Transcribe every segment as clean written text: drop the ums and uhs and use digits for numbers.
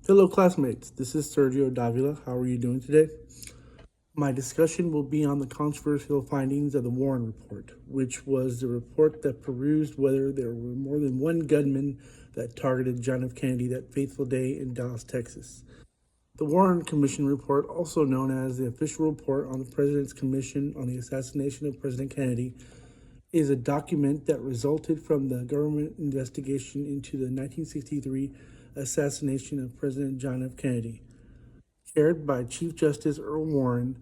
Hello, classmates. This is Sergio Davila. How are you doing today? My discussion will be on the controversial findings of the Warren Report, which was the report that perused whether there were more than one gunman that targeted John F. Kennedy that fateful day in Dallas, Texas. The Warren Commission Report, also known as the Official Report on the President's Commission on the Assassination of President Kennedy, is a document that resulted from the government investigation into the 1963 assassination of President John F. Kennedy. Chaired by Chief Justice Earl Warren,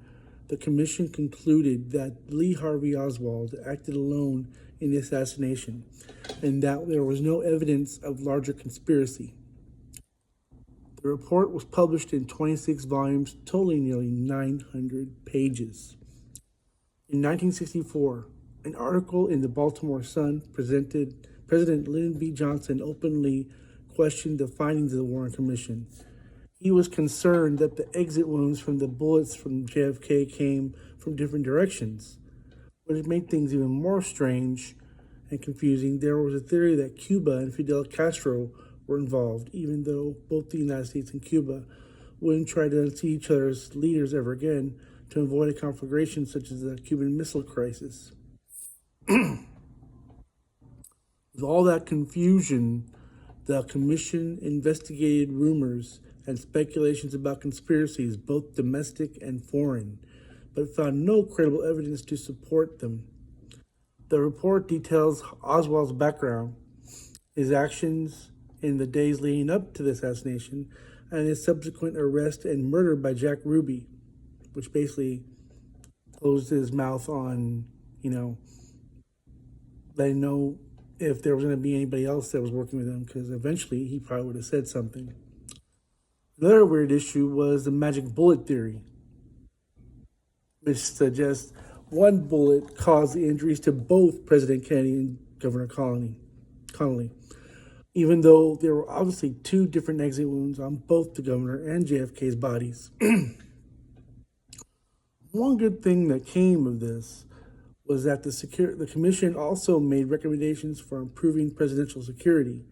the commission concluded that Lee Harvey Oswald acted alone in the assassination and that there was no evidence of larger conspiracy. The report was published in 26 volumes, totaling nearly 900 pages. In 1964, an article in the Baltimore Sun President Lyndon B. Johnson openly questioned the findings of the Warren Commission. He was concerned that the exit wounds from the bullets from JFK came from different directions, which made things even more strange and confusing. There was a theory that Cuba and Fidel Castro were involved, even though both the United States and Cuba wouldn't try to unseat each other's leaders ever again to avoid a conflagration such as the Cuban Missile Crisis. With all that confusion, the commission investigated rumors and speculations about conspiracies, both domestic and foreign, but found no credible evidence to support them. The report details Oswald's background, his actions in the days leading up to the assassination, and his subsequent arrest and murder by Jack Ruby, which basically closed his mouth on, letting know if there was going to be anybody else that was working with him, because eventually he probably would have said something. Another weird issue was the magic bullet theory, which suggests one bullet caused the injuries to both President Kennedy and Governor Connally, even though there were obviously two different exit wounds on both the governor and JFK's bodies. One good thing that came of this was that the commission also made recommendations for improving presidential security,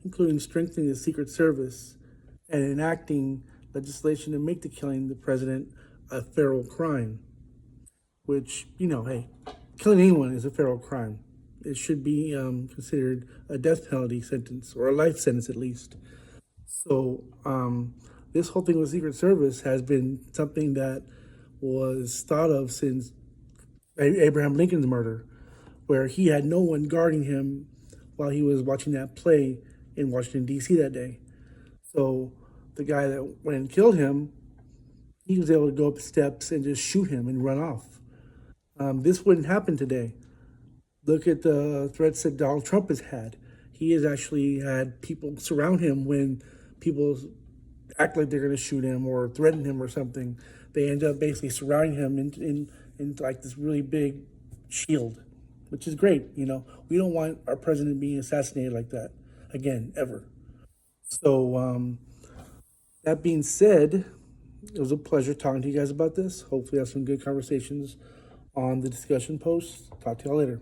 including strengthening the Secret Service and enacting legislation to make the killing the president a federal crime, which, hey, killing anyone is a federal crime. It should be considered a death penalty sentence, or a life sentence at least. So this whole thing with Secret Service has been something that was thought of since Abraham Lincoln's murder, where he had no one guarding him while he was watching that play in Washington, D.C. that day. So the guy that went and killed him, he was able to go up steps and just shoot him and run off. This wouldn't happen today. Look at the threats that Donald Trump has had. He has actually had people surround him when people act like they're going to shoot him or threaten him or something. They end up basically surrounding him in like this really big shield, which is great. We don't want our president being assassinated like that again, ever. So that being said, it was a pleasure talking to you guys about this. Hopefully I have some good conversations on the discussion post. Talk to y'all later.